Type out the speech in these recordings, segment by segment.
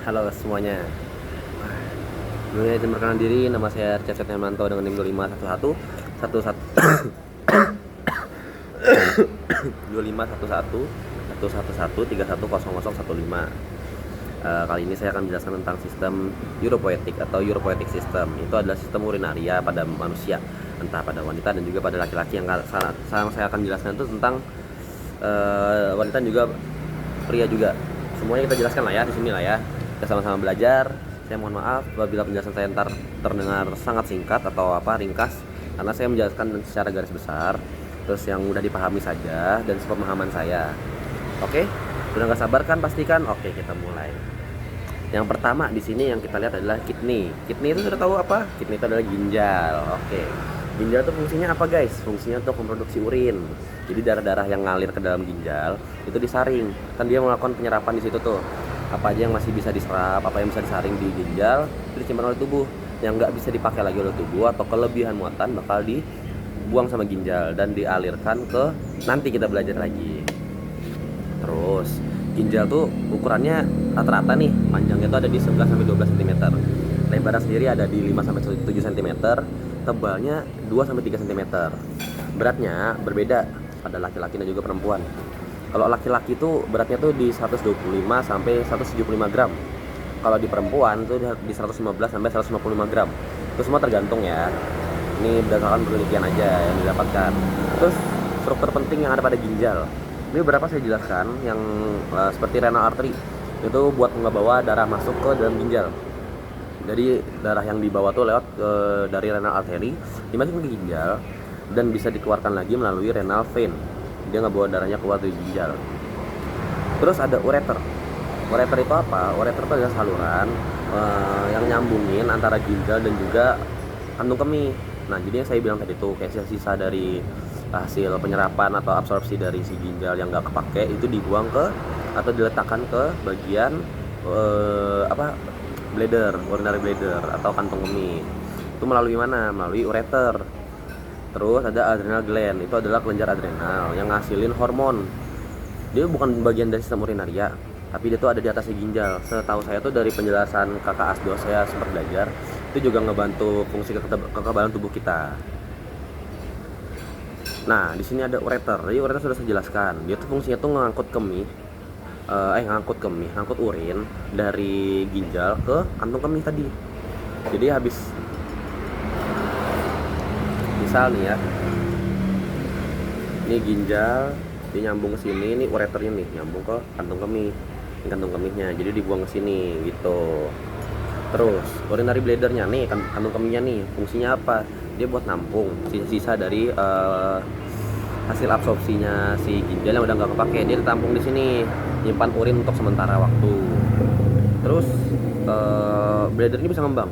Halo semuanya. Sebelumnya izin perkenalan diri, nama saya Cecet Hermanto dengan NIM 2511 2511 Kali ini saya akan menjelaskan tentang sistem uropoietik atau uropoietic system. Itu adalah sistem urinaria pada manusia, entah pada wanita dan juga pada laki-laki. Yang saya akan jelaskan itu tentang wanita dan juga pria juga. Semuanya kita jelaskan lah ya di sini lah ya. Kita sama-sama belajar. Saya mohon maaf apabila penjelasan saya ntar terdengar sangat singkat atau ringkas, karena saya menjelaskan secara garis besar, terus yang mudah dipahami saja dan sepemahaman saya. Oke, sudah nggak sabar kan pastikan? Oke, kita mulai. Yang pertama di sini yang kita lihat adalah kidney. Kidney itu sudah tahu apa? Kidney itu adalah ginjal. Oke. Ginjal itu fungsinya apa guys? Fungsinya untuk memproduksi urin. Jadi darah-darah yang ngalir ke dalam ginjal itu disaring. Kan dia melakukan penyerapan di situ tuh. Apa aja yang masih bisa diserap, apa yang bisa disaring di ginjal, itu disimpan oleh tubuh. Yang nggak bisa dipakai lagi oleh tubuh atau kelebihan muatan bakal dibuang sama ginjal dan dialirkan ke nanti kita belajar lagi. Terus ginjal tuh ukurannya rata-rata nih, panjangnya tuh ada di 11 sampai 12 cm. Lebarnya sendiri ada di 5 sampai 7 cm, tebalnya 2 sampai 3 cm. Beratnya berbeda pada laki-laki dan juga perempuan. Kalau laki-laki itu beratnya tuh di 125 sampai 175 gram. Kalau di perempuan tuh di 115 sampai 155 gram. Itu semua tergantung ya. Ini berdasarkan penelitian aja yang didapatkan. Terus struktur penting yang ada pada ginjal. Ini beberapa saya jelaskan yang seperti renal artery. Itu buat ngebawa darah masuk ke dalam ginjal. Jadi darah yang dibawa tuh lewat dari renal artery dimasukin ke ginjal dan bisa dikeluarkan lagi melalui renal vein. Dia ngebawa darahnya keluar dari ginjal. Terus ada ureter. Ureter itu apa? Ureter itu adalah saluran yang nyambungin antara ginjal dan juga kantung kemih. Nah, jadi yang saya bilang tadi tuh kayak sisa dari hasil penyerapan atau absorpsi dari si ginjal yang nggak kepake itu dibuang ke atau diletakkan ke bagian bladder, urinary bladder atau kantung kemih. Itu melalui mana? Melalui ureter. Terus ada adrenal gland, itu adalah kelenjar adrenal yang ngasilin hormon. Dia bukan bagian dari sistem urinaria, tapi dia tuh ada di atasnya ginjal. Setahu saya tuh dari penjelasan kakak asdo saya sempat belajar, itu juga ngebantu fungsi kekebalan tubuh kita. Nah, di sini ada ureter. Jadi ureter sudah saya jelaskan. Dia tuh fungsinya tuh ngangkut urin dari ginjal ke kantung kemih tadi. Jadi habis misal nih ya, ini ginjal, dia nyambung ke sini, ini ureternya nih nyambung ke kantung kemih, ini kantung kemihnya, jadi dibuang ke sini gitu. Terus urinary bladdernya nih, kantung kemihnya nih, fungsinya apa? Dia buat nampung sisa-sisa dari hasil absorpsinya si ginjal yang udah nggak kepake, dia ditampung di sini, nyimpan urin untuk sementara waktu. Terus bladder ini bisa ngembang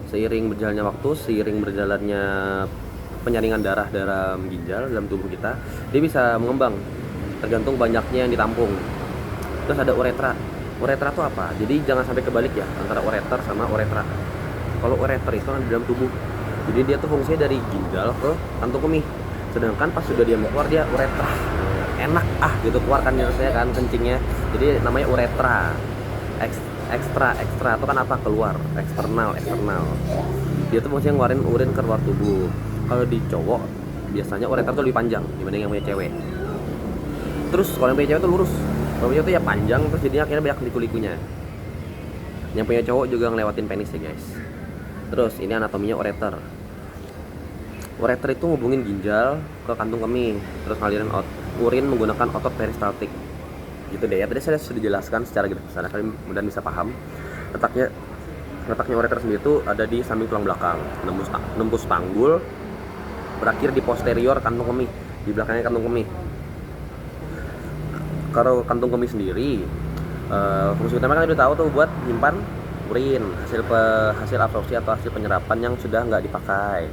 seiring berjalannya waktu, seiring berjalannya penyaringan darah dalam ginjal dalam tubuh kita, dia bisa mengembang tergantung banyaknya yang ditampung. Terus ada uretra. Uretra itu apa? Jadi jangan sampai kebalik ya antara ureter sama uretra. Kalau ureter itu kan di dalam tubuh, jadi dia tuh fungsinya dari ginjal ke kantung kemih. Sedangkan pas sudah dia mau keluar, dia uretra. Enak gitu keluarkan saya kan kencingnya. Jadi namanya uretra. Ekstra itu kan apa? Keluar, eksternal. Dia tuh fungsinya ngeluarin urin ke luar tubuh. Kalau di cowok biasanya ureter tuh lebih panjang dibanding yang punya cewek. Terus kalau yang punya cewek tuh lurus, kalau punya cewek tuh ya panjang, terus jadinya akhirnya banyak liku-likunya. Yang punya cowok juga ngelewatin penis ya guys. Terus ini anatominya ureter. Ureter itu ngubungin ginjal ke kantung kemih, terus ngalirin urin menggunakan otot peristaltik. Gitu deh ya, tadi saya sudah jelaskan secara garis besar, kalian mudah bisa paham. Letaknya ureter sendiri itu ada di samping tulang belakang, nembus panggul, berakhir di posterior kantung kemih, di belakangnya kantung kemih. Kalau kantung kemih sendiri, fungsi utama kan udah tahu tuh buat nyimpan urin, hasil absorpsi atau hasil penyerapan yang sudah nggak dipakai.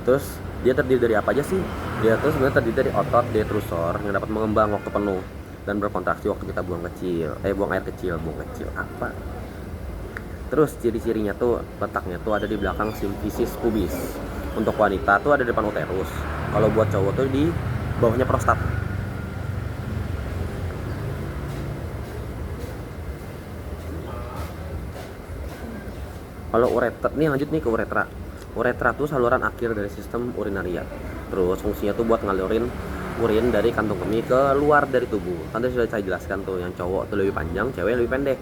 Terus dia terdiri dari apa aja sih? Dia tuh sebenarnya terdiri dari otot detrusor yang dapat mengembang waktu penuh dan berkontraksi waktu kita buang air kecil apa? Terus ciri-cirinya tuh letaknya tuh ada di belakang simfisis pubis. Untuk wanita tuh ada di depan uterus. Kalau buat cowok tuh di bawahnya prostat. Kalau ureter nih, lanjut nih ke uretra. Uretra tuh saluran akhir dari sistem urinaria. Terus fungsinya tuh buat ngalurin urin dari kantung kemih ke luar dari tubuh. Kan tadi sudah saya jelaskan tuh, yang cowok tuh lebih panjang, cewek lebih pendek.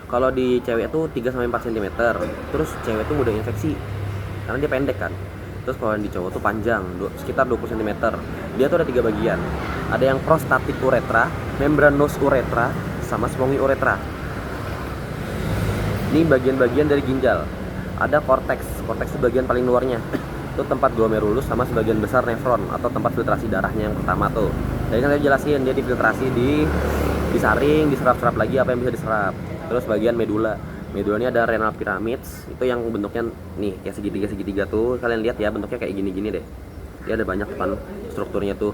Kalau di cewek tuh 3 sampai 4 cm. Terus cewek tuh mudah infeksi karena dia pendek kan. Terus kalau yang di cowok tuh panjang, sekitar 20 cm. Dia tuh ada 3 bagian. Ada yang prostatic uretra, membranous uretra, sama spongy uretra. Ini bagian-bagian dari ginjal. Ada korteks itu bagian paling luarnya. Itu tempat glomerulus sama sebagian besar nefron atau tempat filtrasi darahnya yang pertama tuh. Jadi kan saya jelasin, dia difiltrasi, disaring, diserap-serap lagi apa yang bisa diserap. Terus bagian medula. Medula ini ada renal pyramids, itu yang bentuknya nih kayak segitiga tuh. Kalian lihat ya, bentuknya kayak gini-gini deh. Dia ada banyak kan strukturnya tuh.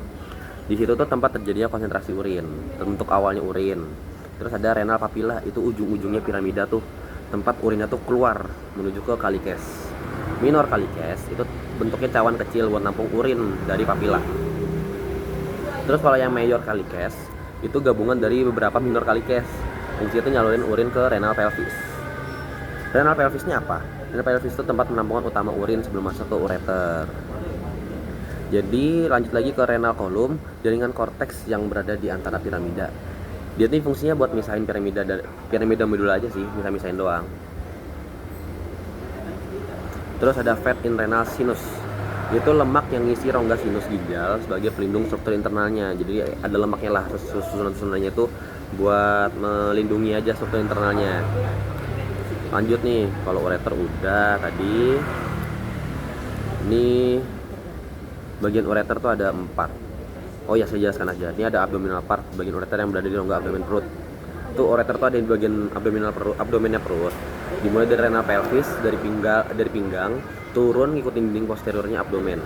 Di situ tuh tempat terjadinya konsentrasi urin, bentuk awalnya urin. Terus ada renal papilla, itu ujung-ujungnya piramida tuh, tempat urinnya tuh keluar menuju ke calyces. Minor calyces itu bentuknya cawan kecil buat nampung urin dari papilla. Terus kalau yang major calyces itu gabungan dari beberapa minor calyces. Fungsinya itu nyalurin urin ke renal pelvis. Renal pelvisnya apa? Renal pelvis itu tempat penampungan utama urin sebelum masuk ke ureter. Jadi lanjut lagi ke renal column, jaringan korteks yang berada di antara piramida. Dia ini fungsinya buat misahin piramida medula aja sih, misahin doang. Terus ada fat in renal sinus. Itu lemak yang ngisi rongga sinus ginjal sebagai pelindung struktur internalnya. Jadi ada lemaknya lah, susunan-susunannya itu buat melindungi aja struktur internalnya. Lanjut nih, kalau ureter udah tadi. Ini bagian ureter tuh ada 4. Oh ya, saya jelaskan aja. Ini ada abdominal part, bagian ureter yang berada di rongga abdomen perut. Tuh ureter tuh ada di bagian abdomennya perut. Dimulai dari renal pelvis, dari pinggang turun ngikutin dinding posteriornya abdomen.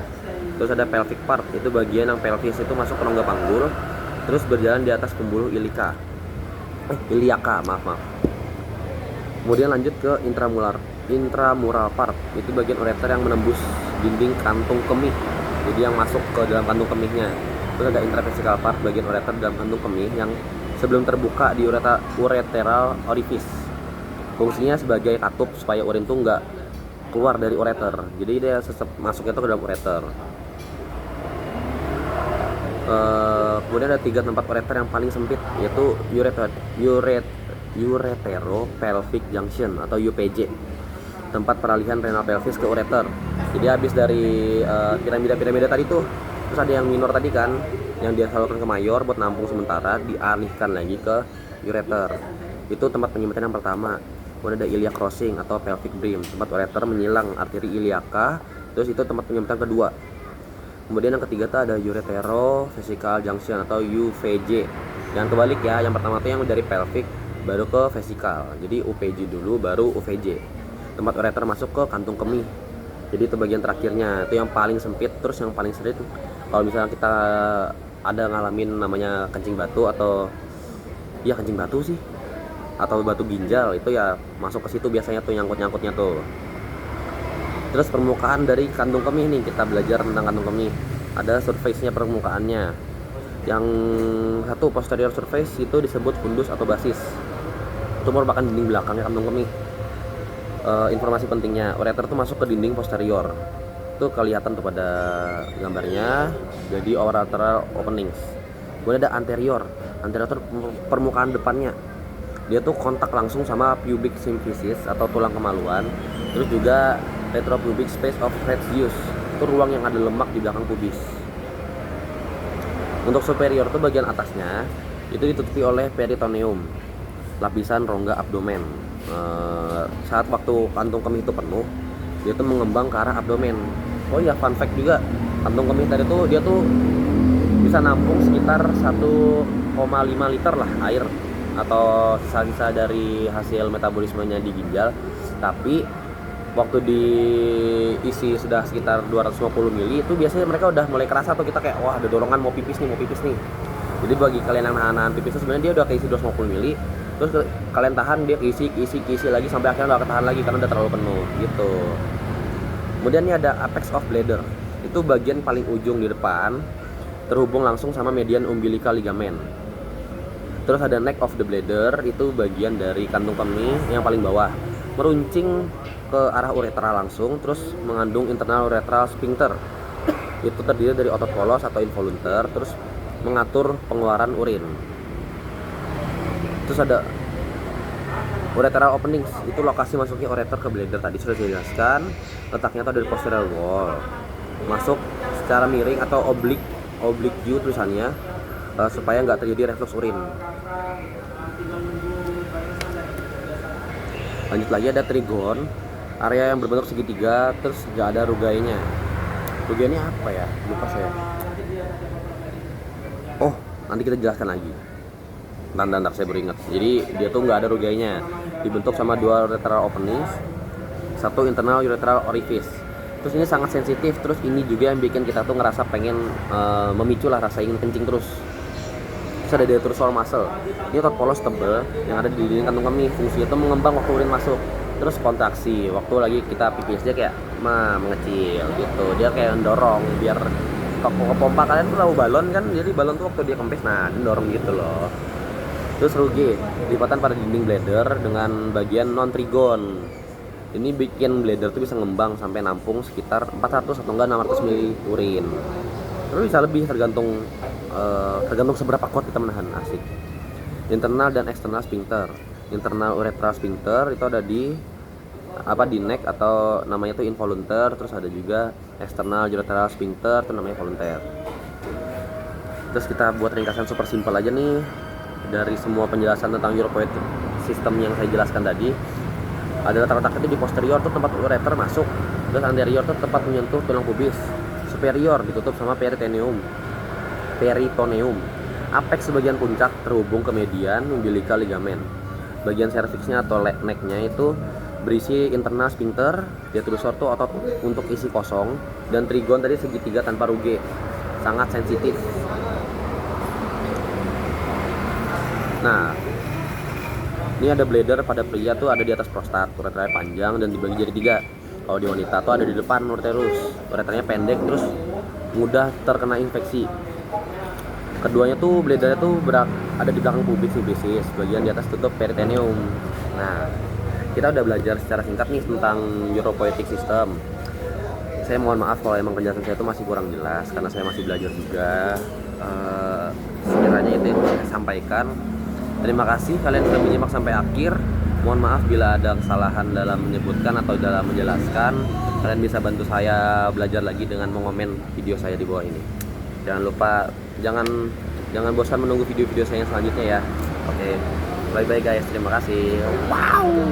Terus ada pelvic part, itu bagian yang pelvis itu masuk ke rongga panggul, terus berjalan di atas pembuluh iliaka. Kemudian lanjut ke intramural part, itu bagian ureter yang menembus dinding kantung kemih. Jadi yang masuk ke dalam kantung kemihnya. Terus ada intravesical part, bagian ureter dalam kantung kemih yang sebelum terbuka di ureteral orifice. Fungsinya sebagai katup supaya urin tuh nggak keluar dari ureter. Jadi dia masuknya tuh ke dalam ureter. Kemudian ada 3 tempat ureter yang paling sempit, yaitu uretero-pelvic junction atau UPJ, tempat peralihan renal pelvis ke ureter. Jadi habis dari piramida tadi tuh, terus ada yang minor tadi kan, yang dia salurkan ke mayor buat nampung sementara, dialihkan lagi ke ureter. Itu tempat penyimpanan yang pertama. Kemudian ada iliac crossing atau pelvic brim, tempat ureter menyilang arteri iliaka. Terus itu tempat penyimpanan kedua. Kemudian yang ketiga tuh ada uretero-vesical junction atau UVJ. Yang kebalik ya, yang pertama tuh yang dari pelvic baru ke vesical. Jadi UPJ dulu baru UVJ. Tempat ureter masuk ke kantung kemih. Jadi itu bagian terakhirnya, itu yang paling sempit. Terus yang paling sering kalau misalnya kita ada ngalamin namanya kencing batu atau ya kencing batu sih, atau batu ginjal, itu ya masuk ke situ biasanya tuh nyangkutnya tuh. Terus permukaan dari kantung kemih nih, kita belajar tentang kantung kemih. Ada surface-nya, permukaannya. Yang satu posterior surface itu disebut fundus atau basis. Itu merupakan dinding belakangnya kantung kemih. Informasi pentingnya, ureter tuh masuk ke dinding posterior. Itu kelihatan tuh pada gambarnya. Jadi ureteral openings. Kemudian ada anterior. Anterior itu permukaan depannya. Dia tuh kontak langsung sama pubic symphysis atau tulang kemaluan. Terus juga retropubic space of radius, itu ruang yang ada lemak di belakang pubis. Untuk superior tuh bagian atasnya itu ditutupi oleh peritoneum, lapisan rongga abdomen. Saat waktu kantung kemih itu penuh, dia tuh mengembang ke arah abdomen. Oh ya, fun fact juga, kantung kemih tadi tuh dia tuh bisa nampung sekitar 1,5 liter lah air atau sisa-sisa dari hasil metabolismenya di ginjal. Tapi waktu diisi sudah sekitar 250 ml itu biasanya mereka udah mulai kerasa tuh, kita kayak wah ada dorongan mau pipis nih. Jadi bagi kalian yang nahan pipis itu sebenarnya dia udah keisi 250 ml, terus kalian tahan, dia keisi lagi sampai akhirnya nggak ketahan lagi karena udah terlalu penuh gitu. Kemudian ini ada apex of bladder, itu bagian paling ujung di depan, terhubung langsung sama median umbilical ligament. Terus ada neck of the bladder, itu bagian dari kantung kemih yang paling bawah, meruncing ke arah uretra langsung, terus mengandung internal uretral sphincter. Itu terdiri dari otot polos atau involunter, terus mengatur pengeluaran urin. Terus ada ureteral openings, itu lokasi masuknya ureter ke bladder. Tadi sudah dijelaskan, letaknya itu ada di posterior wall, masuk secara miring atau oblique view tulisannya, supaya nggak terjadi reflux urin. Lanjut lagi, ada trigon, area yang berbentuk segitiga, terus nggak ada rugainya. Rugainya apa ya? Lupa saya. Oh, nanti kita jelaskan lagi. Ntar saya baru ingat. Jadi dia tuh nggak ada rugainya, dibentuk sama dua ureteral openings, satu internal ureteral orifice. Terus ini sangat sensitif, terus ini juga yang bikin kita tuh ngerasa pengen memicu lah rasa ingin kencing terus. Terus ada detrusor muscle, ini otot polos tebal yang ada di dinding kantung kemih, fungsinya tuh mengembang waktu urin masuk. Terus kontraksi, waktu lagi kita pipis dia kayak mengecil gitu, dia kayak mendorong biar ke pompa. Kalian tuh tahu balon kan, jadi balon tuh waktu dia kempes, nah dia dorong gitu loh. Terus ruge, lipatan pada dinding bladder dengan bagian non trigon. Ini bikin bladder tuh bisa ngembang sampai nampung sekitar 400 atau enggak 600 ml urin. Terus bisa lebih tergantung seberapa kuat kita menahan, asik. Internal dan eksternal sphincter. Internal uretral sphincter itu ada di neck atau namanya tuh involunter. Terus ada juga eksternal uretral sphincter, itu namanya volunteer. Terus kita buat ringkasan super simpel aja nih. Dari semua penjelasan tentang uropoietic system yang saya jelaskan tadi, adalah letak itu di posterior tuh tempat ureter masuk, terus anterior tuh tempat menyentuh tulang pubis, superior ditutup sama peritoneum, apex sebagian puncak terhubung ke median umbilical ligamen. Bagian cervixnya atau necknya itu berisi internal sphincter, detrusor tuh otot untuk isi kosong, dan trigon tadi segitiga tanpa ruge, sangat sensitif. Nah, ini ada bladder pada pria tuh ada di atas prostat, ureternya panjang dan dibagi jadi 3. Kalau di wanita tuh ada di depan ureterus, ureternya pendek terus mudah terkena infeksi. Keduanya tuh bladdernya tuh ada di belakang pubis implisis, bagian di atas tutup peritoneum. Nah, kita udah belajar secara singkat nih tentang uropoietic system. Saya mohon maaf kalau emang penjelasan saya itu masih kurang jelas karena saya masih belajar juga. Sekiranya itu yang saya sampaikan. Terima kasih kalian sudah menyimak sampai akhir. Mohon maaf bila ada kesalahan dalam menyebutkan atau dalam menjelaskan. Kalian bisa bantu saya belajar lagi dengan mengomen video saya di bawah ini. Jangan lupa, jangan bosan menunggu video-video saya yang selanjutnya ya. Oke, bye bye guys, terima kasih. Wow.